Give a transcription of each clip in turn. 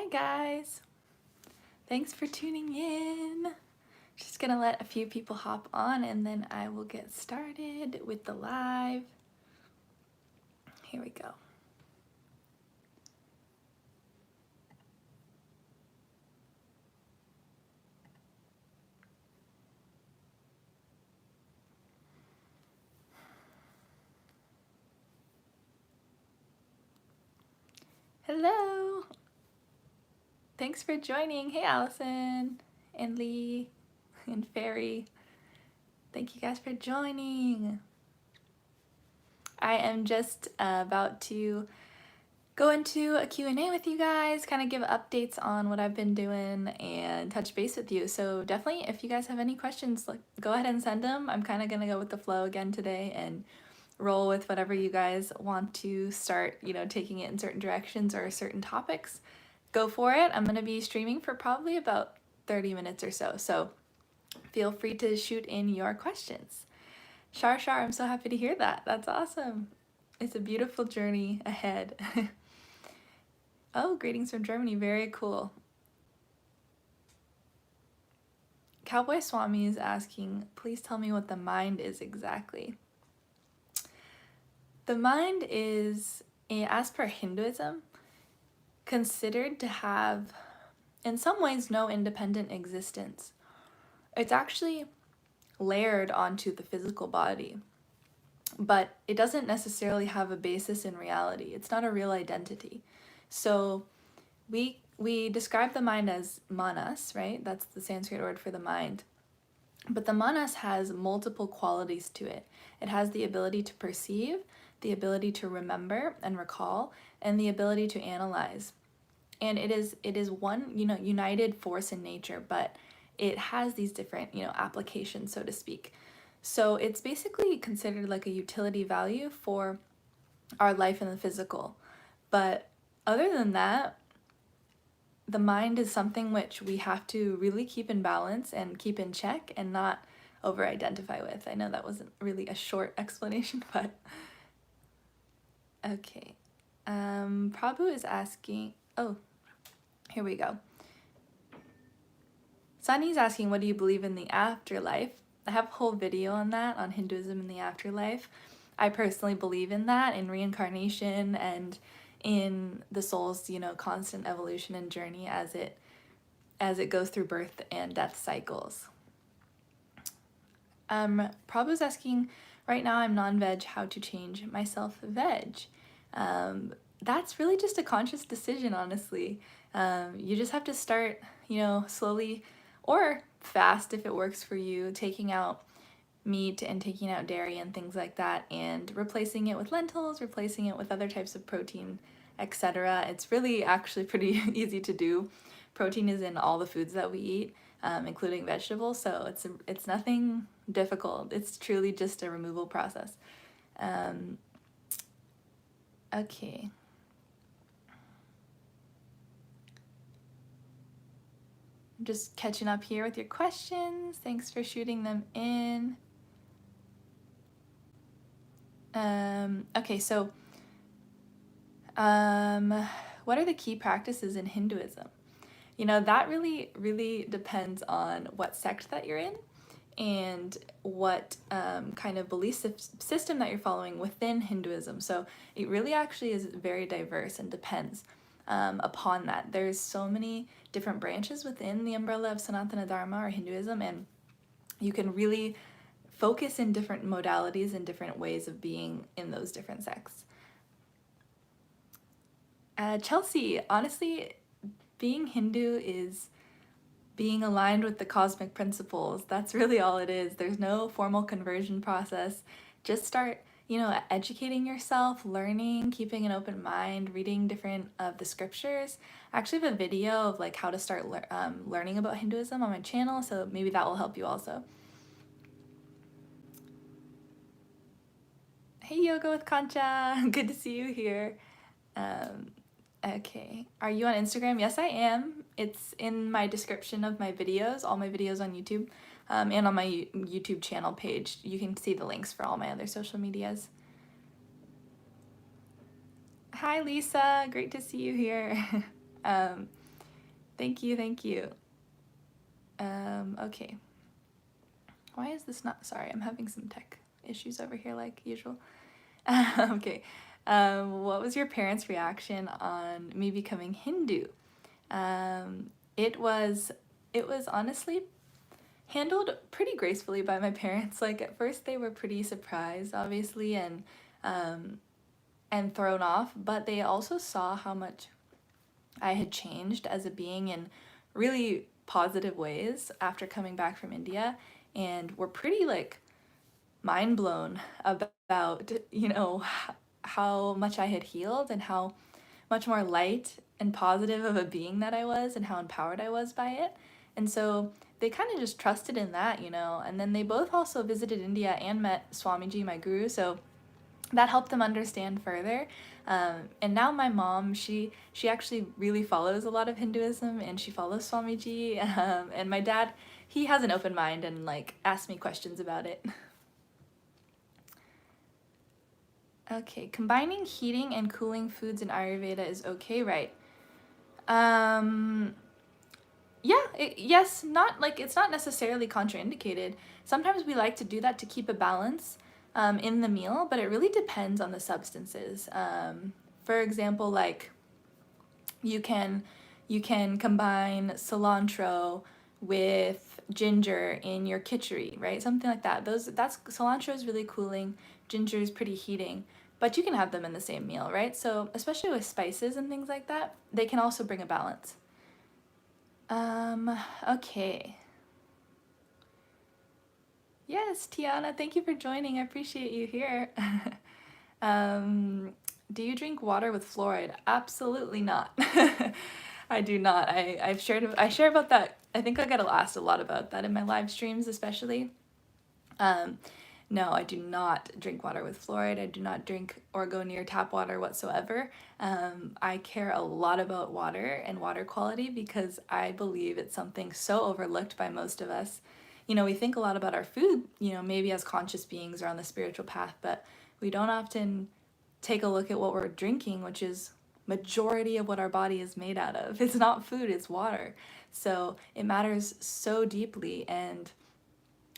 Hi guys, thanks for tuning in. Just gonna let a few people hop on and then I will get started with the live. Here we go. Hello, thanks for joining. Hey Allison and Lee and Fairy. Thank you guys for joining. I am just about to go into a Q&A with you guys, kind of give updates on what I've been doing and touch base with you. So definitely, if you guys have any questions, go ahead and send them. I'm kind of going to go with the flow again today and roll with whatever you guys want to start, taking it in certain directions or certain topics. Go for it. I'm going to be streaming for probably about 30 minutes or so. So feel free to shoot in your questions. Shar, I'm so happy to hear that. That's awesome. It's a beautiful journey ahead. Oh, greetings from Germany. Very cool. Cowboy Swami is asking, please tell me what the mind is exactly. The mind is, as per Hinduism, considered to have, in some ways, no independent existence. It's actually layered onto the physical body, but it doesn't necessarily have a basis in reality. It's not a real identity. So we describe the mind as manas, right? That's the Sanskrit word for the mind. But the manas has multiple qualities to it. It has the ability to perceive, the ability to remember and recall, and the ability to analyze. And it is one, united force in nature, but it has these different, applications, so to speak. So it's basically considered like a utility value for our life in the physical. But other than that, the mind is something which we have to really keep in balance and keep in check and not over-identify with. I know that wasn't really a short explanation, but okay. Prabhu is asking, oh, here we go. Sunny's asking, what do you believe in the afterlife? I have a whole video on that, on Hinduism and the afterlife. I personally believe in that, in reincarnation and in the soul's, constant evolution and journey as it goes through birth and death cycles. Prabhu's asking, right now I'm non-veg, how to change myself veg? That's really just a conscious decision, honestly. You just have to start, slowly or fast if it works for you, taking out meat and taking out dairy and things like that and replacing it with lentils, replacing it with other types of protein, etc. It's really actually pretty easy to do. Protein is in all the foods that we eat, including vegetables, so it's nothing difficult. It's truly just a removal process. Okay. I'm just catching up here with your questions. Thanks for shooting them in. Okay, so what are the key practices in Hinduism? That really, really depends on what sect that you're in and what kind of belief system that you're following within Hinduism. So it really actually is very diverse and depends upon that. There's so many different branches within the umbrella of Sanatana Dharma or Hinduism, and you can really focus in different modalities and different ways of being in those different sects. Chelsea, honestly, being Hindu is being aligned with the cosmic principles. That's really all it is. There's no formal conversion process. Just start, educating yourself, learning, keeping an open mind, reading different of the scriptures. I actually have a video of like how to start learning about Hinduism on my channel, so maybe that will help you also. Hey, Yoga with Concha. Good to see you here. Okay, are you on Instagram? Yes, I am. It's in my description of my videos, all my videos on YouTube, and on my YouTube channel page. You can see the links for all my other social medias. Hi, Lisa. Great to see you here. Thank you, thank you. Okay. Why is this not, sorry, I'm having some tech issues over here like usual. Okay. What was your parents' reaction on me becoming Hindu? Um, it was it was honestly handled pretty gracefully by my parents. Like at first they were pretty surprised, obviously, um, and thrown off, but they also saw how much I had changed as a being in really positive ways after coming back from India, and were pretty like mind blown about, how much I had healed and how much more light and positive of a being that I was and how empowered I was by it. And so they kind of just trusted in that, and then they both also visited India and met Swamiji, my guru, so that helped them understand further. And now my mom, she actually really follows a lot of Hinduism, and she follows Swamiji. And my dad, he has an open mind and like asks me questions about it. Okay, combining heating and cooling foods in Ayurveda is okay, right? Um, yeah, yes, not like it's not necessarily contraindicated. Sometimes we like to do that to keep a balance in the meal, but it really depends on the substances. For example, like you can you can combine cilantro with ginger in your khichdi, right? Something like that. That's cilantro is really cooling, ginger is pretty heating, but you can have them in the same meal, right? So especially with spices and things like that, they can also bring a balance. Okay. Yes, Tiana, thank you for joining. I appreciate you here. um, do you drink water with fluoride? Absolutely not. I do not. I share about that. I think I get asked a lot about that in my live streams, especially. Um, no, I do not drink water with fluoride. I do not drink or go near tap water whatsoever. I care a lot about water and water quality because I believe it's something so overlooked by most of us. We think a lot about our food, maybe as conscious beings or on the spiritual path, but we don't often take a look at what we're drinking, which is majority of what our body is made out of. It's not food, it's water. So it matters so deeply, and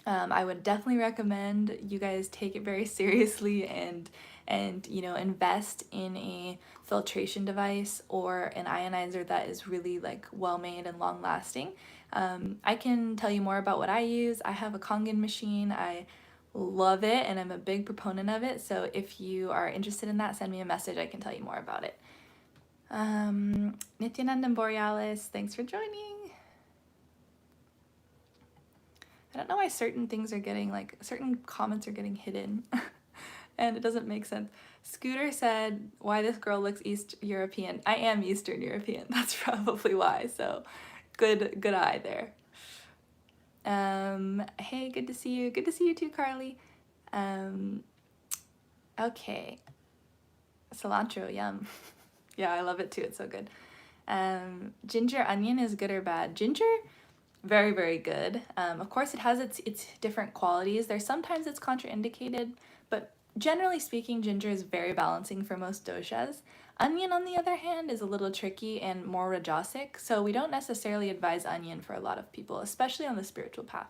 I would definitely recommend you guys take it very seriously and invest in a filtration device or an ionizer that is really like well made and long lasting. I can tell you more about what I use. I have a Kangen machine. I love it and I'm a big proponent of it. So if you are interested in that, send me a message. I can tell you more about it. Nithyanandam Borealis, thanks for joining. I don't know why certain things are getting, like, certain comments are getting hidden. And it doesn't make sense. Scooter said, why this girl looks East European. I am Eastern European. That's probably why. So good eye there. Hey, good to see you. Good to see you too, Carly. Okay. Cilantro, yum. Yeah, I love it too. It's so good. Ginger onion is good or bad? Ginger, very, very good. Of course, it has its different qualities. There's sometimes it's contraindicated, but generally speaking, ginger is very balancing for most doshas. Onion, on the other hand, is a little tricky and more rajasic, so we don't necessarily advise onion for a lot of people, especially on the spiritual path.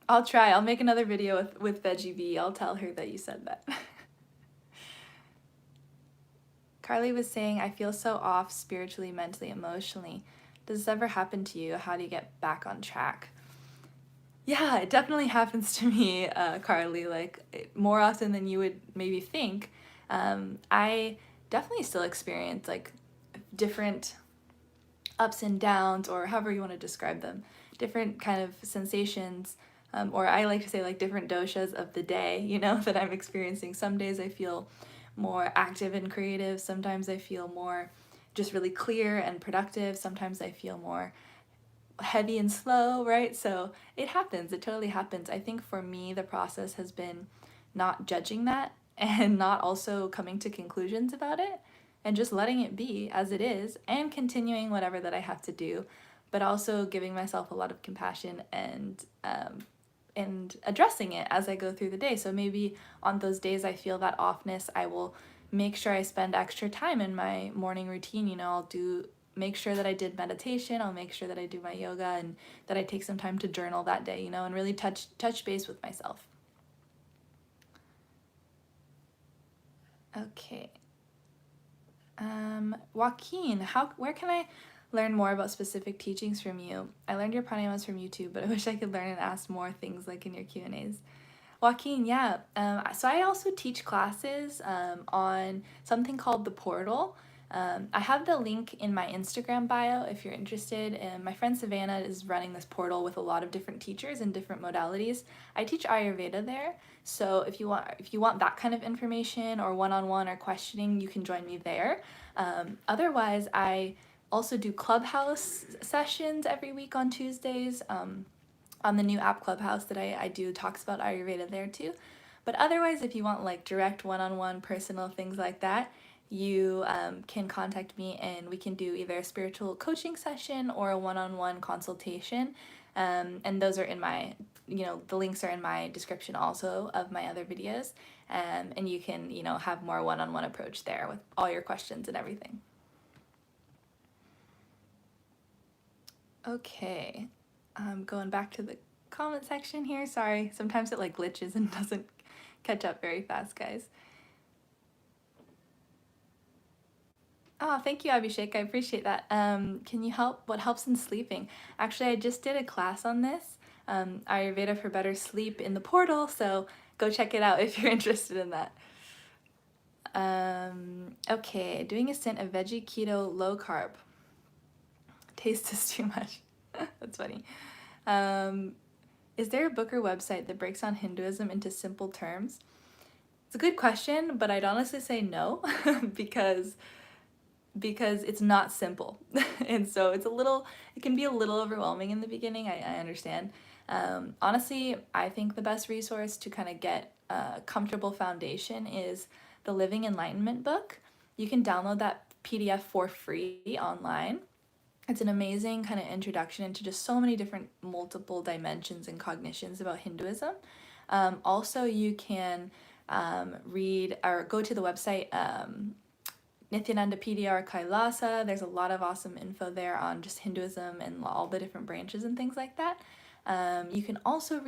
I'll try. I'll make another video with Veggie Bee. I'll tell her that you said that. Carly was saying, I feel so off spiritually, mentally, emotionally. Does this ever happen to you? How do you get back on track? Yeah, it definitely happens to me, Carly, like more often than you would maybe think. I definitely still experience like different ups and downs, or however you want to describe them, different kind of sensations, or I like to say like different doshas of the day, that I'm experiencing. Some days I feel more active and creative. Sometimes I feel more just really clear and productive. Sometimes I feel more heavy and slow, right? So it happens. It totally happens. I think for me, the process has been not judging that and not also coming to conclusions about it and just letting it be as it is and continuing whatever that I have to do, but also giving myself a lot of compassion and addressing it as I go through the day. So maybe on those days I feel that offness, I will make sure I spend extra time in my morning routine. You know, make sure that I did meditation, I'll make sure that I do my yoga, and that I take some time to journal that day, you know, and really touch base with myself. Okay. Joaquin, where can I learn more about specific teachings from you? I learned your pranayamas from YouTube, but I wish I could learn and ask more things like in your Q&As. Joaquin, yeah. So I also teach classes on something called The Portal. I have the link in my Instagram bio if you're interested. And my friend Savannah is running this portal with a lot of different teachers in different modalities. I teach Ayurveda there, so if you want that kind of information or one-on-one or questioning, you can join me there. Otherwise, I also do Clubhouse sessions every week on Tuesdays. On the new app Clubhouse that I do talks about Ayurveda there too. But otherwise, if you want like direct one-on-one personal things like that, you can contact me and we can do either a spiritual coaching session or a one-on-one consultation. And those are in my, the links are in my description also of my other videos. And you can, have more one-on-one approach there with all your questions and everything. Okay. Going back to the comment section here. Sorry, sometimes it like glitches and doesn't catch up very fast, guys. Oh, thank you, Abhishek. I appreciate that. Can you help? What helps in sleeping? Actually, I just did a class on this, Ayurveda for better sleep in the portal, so go check it out if you're interested in that. Okay, doing a stint of veggie, keto, low carb. Taste is too much. That's funny. Is there a book or website that breaks down Hinduism into simple terms? It's a good question, but I'd honestly say no, because it's not simple. And so it can be a little overwhelming in the beginning, I understand. Honestly, I think the best resource to kind of get a comfortable foundation is the Living Enlightenment book. You can download that PDF for free online. It's an amazing kind of introduction into just so many different multiple dimensions and cognitions about Hinduism. Also, you can read or go to the website Nithyanandam PDR Kailasa. There's a lot of awesome info there on just Hinduism and all the different branches and things like that. You can also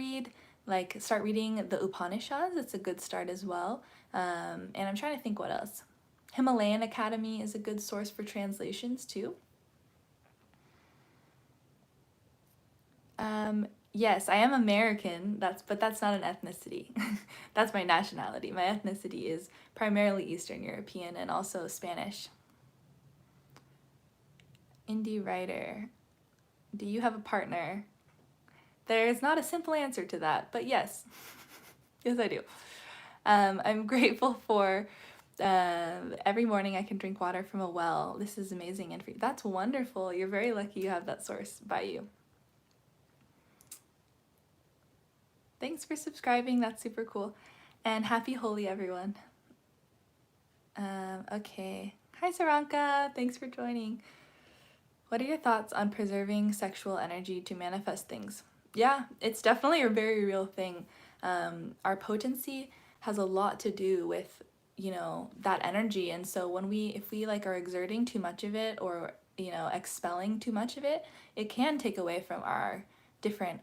start reading the Upanishads. It's a good start as well. And I'm trying to think what else. Himalayan Academy is a good source for translations too. Yes, I am American, but that's not an ethnicity. That's my nationality. My ethnicity is primarily Eastern European and also Spanish. Indie writer. Do you have a partner? There's not a simple answer to that, but yes. Yes, I do. I'm grateful for every morning I can drink water from a well. This is amazing and free. That's wonderful. You're very lucky you have that source by you. Thanks for subscribing. That's super cool. And happy Holi, everyone. Okay. Hi, Saranka. Thanks for joining. What are your thoughts on preserving sexual energy to manifest things? Yeah, it's definitely a very real thing. Our potency has a lot to do with, that energy. And so if we are exerting too much of it or, expelling too much of it, it can take away from our different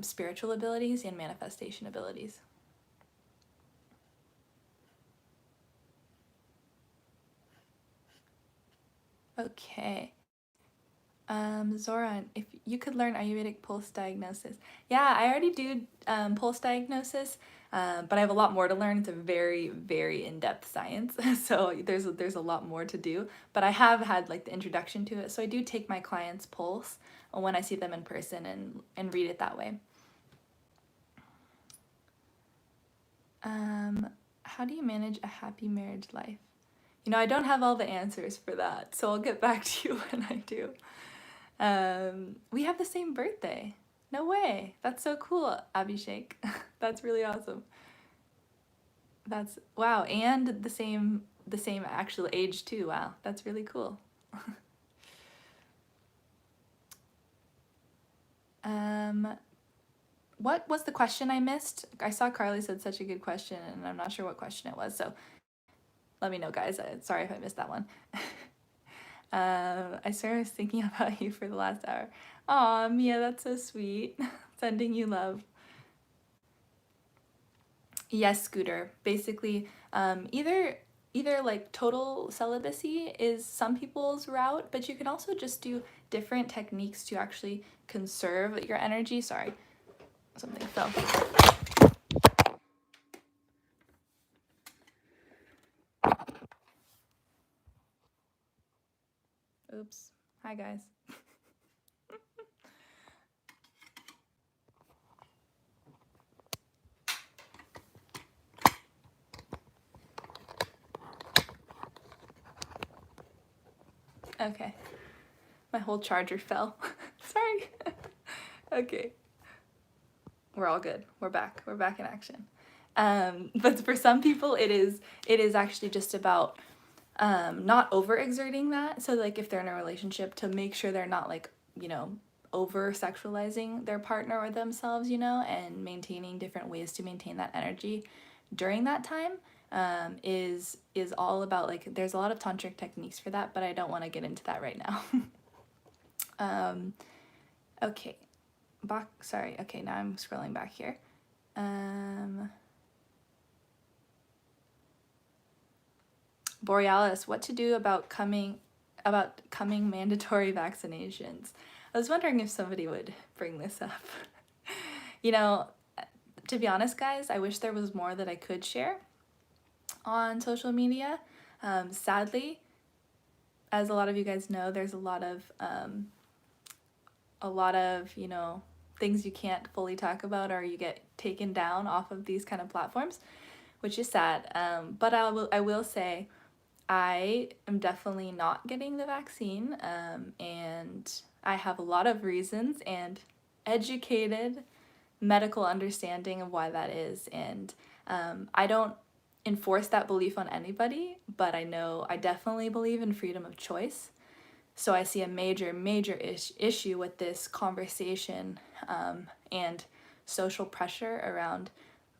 spiritual abilities and manifestation abilities. Okay. Zoran, if you could learn Ayurvedic pulse diagnosis. Yeah, I already do pulse diagnosis, but I have a lot more to learn. It's a very, very in-depth science, so there's a lot more to do. But I have had the introduction to it, so I do take my clients' pulse when I see them in person and read it that way. How do you manage a happy marriage life? I don't have all the answers for that, so I'll get back to you when I do. We have the same birthday. No way. That's so cool, Abhishek. That's really awesome. Wow, and the same actual age too. Wow, that's really cool. what was the question I missed? I saw Carly said such a good question, and I'm not sure what question it was, so let me know, guys. Sorry if I missed that one. I swear I was thinking about you for the last hour. Aw, Mia, that's so sweet. Sending you love. Yes, Scooter. Basically, either like total celibacy is some people's route, but you can also just do different techniques to actually conserve your energy. Sorry, something fell. Oops. Hi, guys. Okay. My whole charger fell. Sorry. Okay. We're all good. We're back. We're back in action. But for some people, it is actually just about not overexerting that. So like if they're in a relationship, to make sure they're not like, you know, over sexualizing their partner or themselves, you know, and maintaining different ways to maintain that energy during that time is all about, like, there's a lot of tantric techniques for that, but I don't want to get into that right now. Okay. Sorry. Okay, now I'm scrolling back here. Borealis, what to do about coming mandatory vaccinations? I was wondering if somebody would bring this up. You know, to be honest, guys, I wish there was more that I could share on social media. Sadly, as a lot of you guys know, there's a lot of, you know, things you can't fully talk about, or you get taken down off of these kind of platforms, which is sad. But I will say, I am definitely not getting the vaccine, and I have a lot of reasons and educated medical understanding of why that is. And I don't enforce that belief on anybody, but I know I definitely believe in freedom of choice. So I see a major issue with this conversation and social pressure around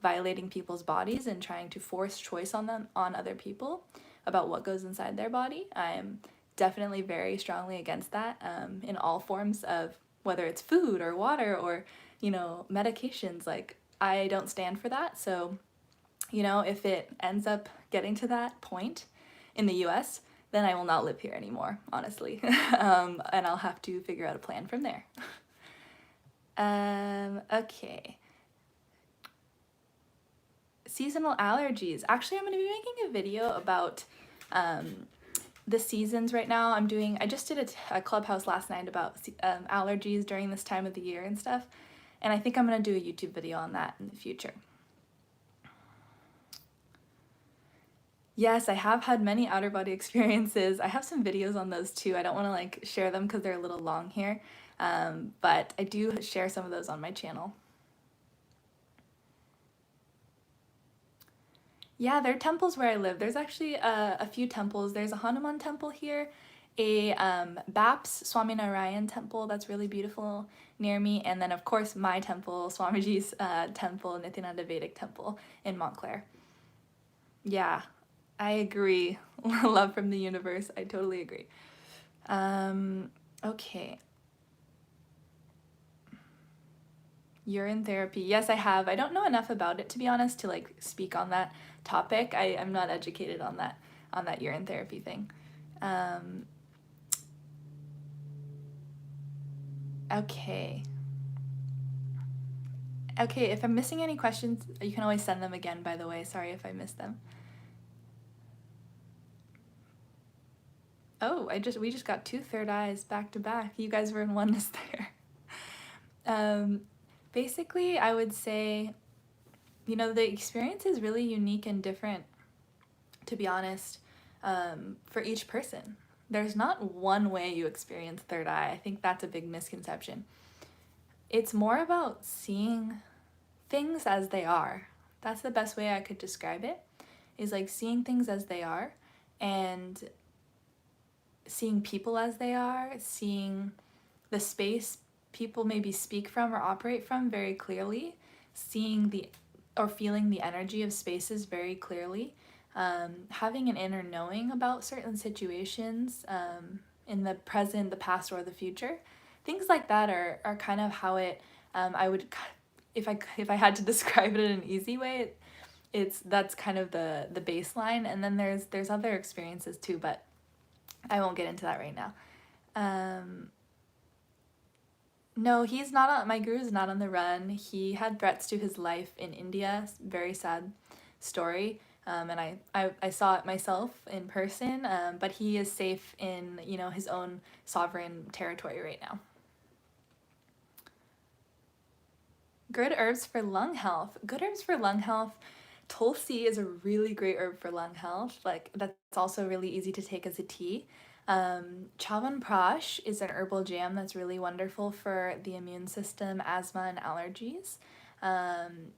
violating people's bodies and trying to force choice on other people about what goes inside their body. I'm definitely very strongly against that in all forms of, whether it's food or water or, you know, medications. Like, I don't stand for that. So, you know, if it ends up getting to that point in the US, then I will not live here anymore, honestly. And I'll have to figure out a plan from there. Okay. Seasonal allergies. Actually, I'm going to be making a video about the seasons right now. I just did a Clubhouse last night about allergies during this time of the year and stuff. And I think I'm going to do a YouTube video on that in the future. Yes, I have had many outer body experiences. I have some videos on those too. I don't want to like share them because they're a little long here. But I do share some of those on my channel. Yeah, there are temples where I live. There's actually a few temples. There's a Hanuman temple here, a Baps Swaminarayan temple that's really beautiful near me, and then of course my temple, Swamiji's temple, Nithyanandam Vedic temple in Montclair. Yeah, I agree. Love from the universe. I totally agree. Okay. Urine therapy. Yes, I have. I don't know enough about it, to be honest, to like speak on that topic. I'm not educated on that urine therapy thing. Okay. Okay, if I'm missing any questions, you can always send them again, by the way. Sorry if I missed them. Oh, we just got 2 third eyes back to back. You guys were in oneness there. Basically, I would say, you know, the experience is really unique and different, to be honest, for each person. There's not one way you experience third eye. I think that's a big misconception. It's more about seeing things as they are. That's the best way I could describe it, is like seeing things as they are and seeing people as they are, seeing the space people maybe speak from or operate from very clearly, seeing the or feeling the energy of spaces very clearly, having an inner knowing about certain situations in the present, the past, or the future. Things like that are kind of how it, I would, if I had to describe it in an easy way, that's kind of the baseline, and then there's other experiences too, but I won't get into that right now. No, he's not on, my guru is not on the run. He had threats to his life in India. Very sad story. And I saw it myself in person, but he is safe in, his own sovereign territory right now. Good herbs for lung health. Good herbs for lung health. Tulsi is a really great herb for lung health. Like, that's also really easy to take as a tea. Chyawanprash is an herbal jam that's really wonderful for the immune system, asthma, and allergies.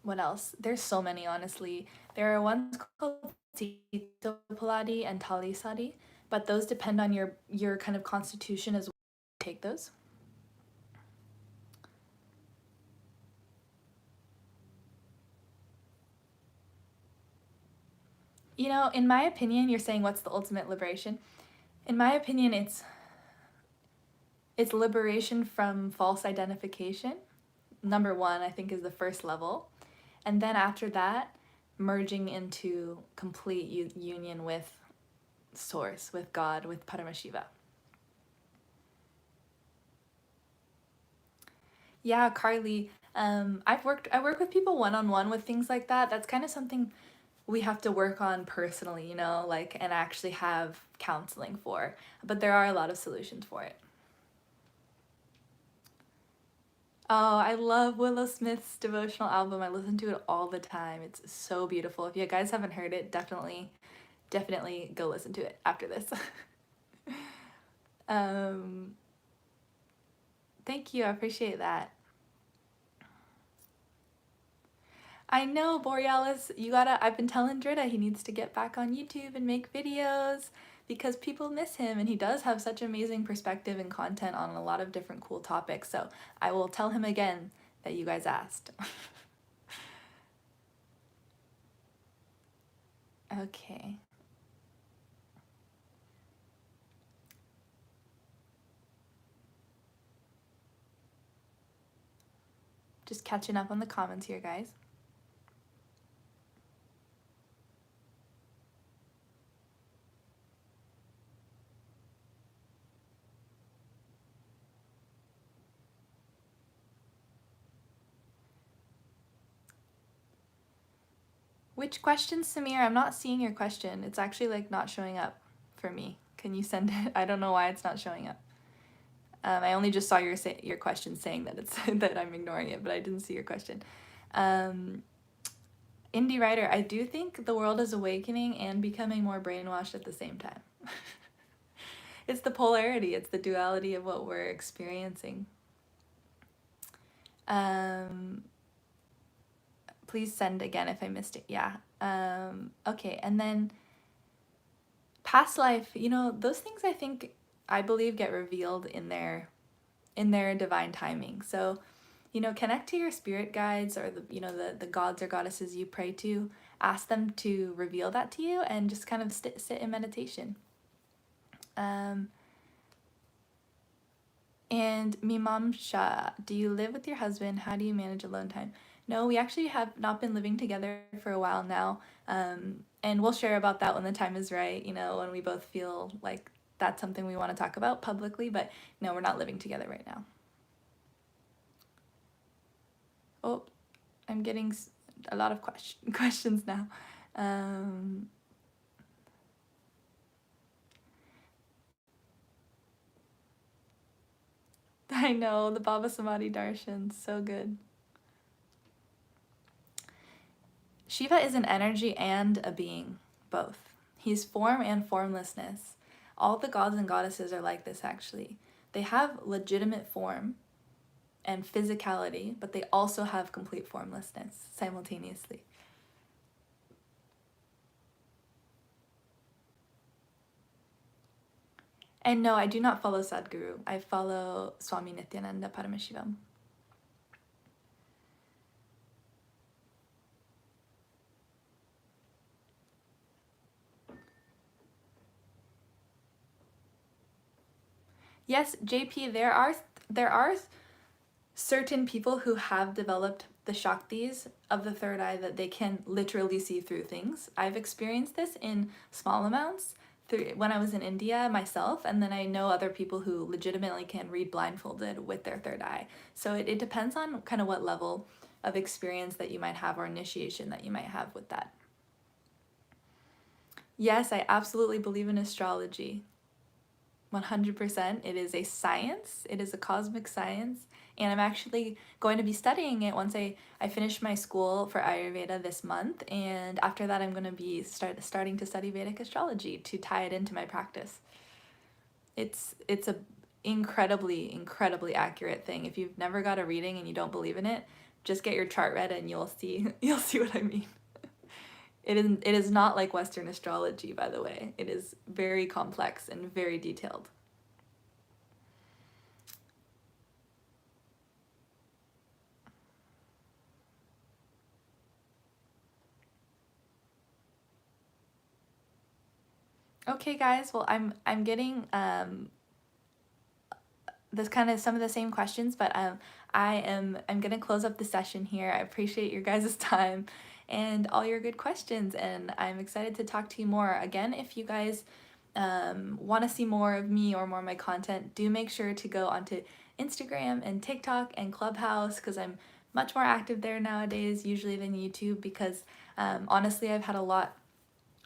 What else? There's so many, honestly. There are ones called Sitopaladi and Talisadi, but those depend on your kind of constitution as well. Take those. In my opinion, you're saying what's the ultimate liberation? In my opinion, it's liberation from false identification. Number one, I think, is the first level. And then after that, merging into complete union with Source, with God, with Paramashiva. Yeah, Carly. I work with people one-on-one with things like that. That's kind of something we have to work on personally, and actually have counseling for. But there are a lot of solutions for it. Oh, I love Willow Smith's devotional album. I listen to it all the time. It's so beautiful. If you guys haven't heard it, definitely go listen to it after this. Thank you. I appreciate that. I know, Borealis, I've been telling Drita he needs to get back on YouTube and make videos because people miss him, and he does have such amazing perspective and content on a lot of different cool topics. So I will tell him again that you guys asked. Okay. Just catching up on the comments here, guys. Which question, Samir? I'm not seeing your question. It's actually not showing up for me. Can you send it? I don't know why it's not showing up. I only just saw your question saying that it's that I'm ignoring it, but I didn't see your question. Indie writer, I do think the world is awakening and becoming more brainwashed at the same time. It's the polarity, it's the duality of what we're experiencing. Please send again if I missed it. Yeah. Okay, and then past life, those things I believe get revealed in their divine timing. So, connect to your spirit guides or the gods or goddesses you pray to. Ask them to reveal that to you and just kind of sit in meditation. And Mimamsha, do you live with your husband? How do you manage alone time? No, we actually have not been living together for a while now. And we'll share about that when the time is right, when we both feel like that's something we want to talk about publicly, but no, we're not living together right now. Oh, I'm getting a lot of questions now. I know, the Baba Samadhi Darshan, so good. Shiva is an energy and a being, both. He's form and formlessness. All the gods and goddesses are like this, actually. They have legitimate form and physicality, but they also have complete formlessness simultaneously. And no, I do not follow Sadhguru. I follow Swami Nithyananda Paramashivam. Yes, JP, there are certain people who have developed the Shaktis of the third eye that they can literally see through things. I've experienced this in small amounts through when I was in India myself, and then I know other people who legitimately can read blindfolded with their third eye. So it depends on kind of what level of experience that you might have or initiation that you might have with that. Yes, I absolutely believe in astrology. 100%. It is a science, it is a cosmic science, and I'm actually going to be studying it once I finish my school for Ayurveda this month, and after that I'm going to be starting to study Vedic astrology to tie it into my practice. It's a incredibly accurate thing. If you've never got a reading and you don't believe in it, just get your chart read and you'll see you'll see what I mean. It is not like Western astrology, by the way. It is very complex and very detailed. Okay, guys. Well, I'm getting this kind of some of the same questions, but I'm gonna close up the session here. I appreciate your guys' time and all your good questions, and I'm excited to talk to you more. Again, if you guys want to see more of me or more of my content, do make sure to go onto Instagram and TikTok and Clubhouse because I'm much more active there nowadays, usually than YouTube, because honestly, I've had a lot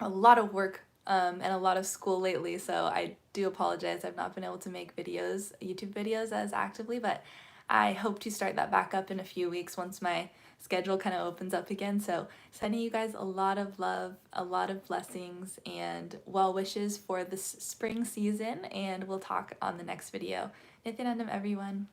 of work and a lot of school lately, so I do apologize. I've not been able to make YouTube videos as actively, but I hope to start that back up in a few weeks once my schedule kind of opens up again. So, sending you guys a lot of love, a lot of blessings, and well wishes for this spring season, and we'll talk on the next video. Nithyanandam, everyone.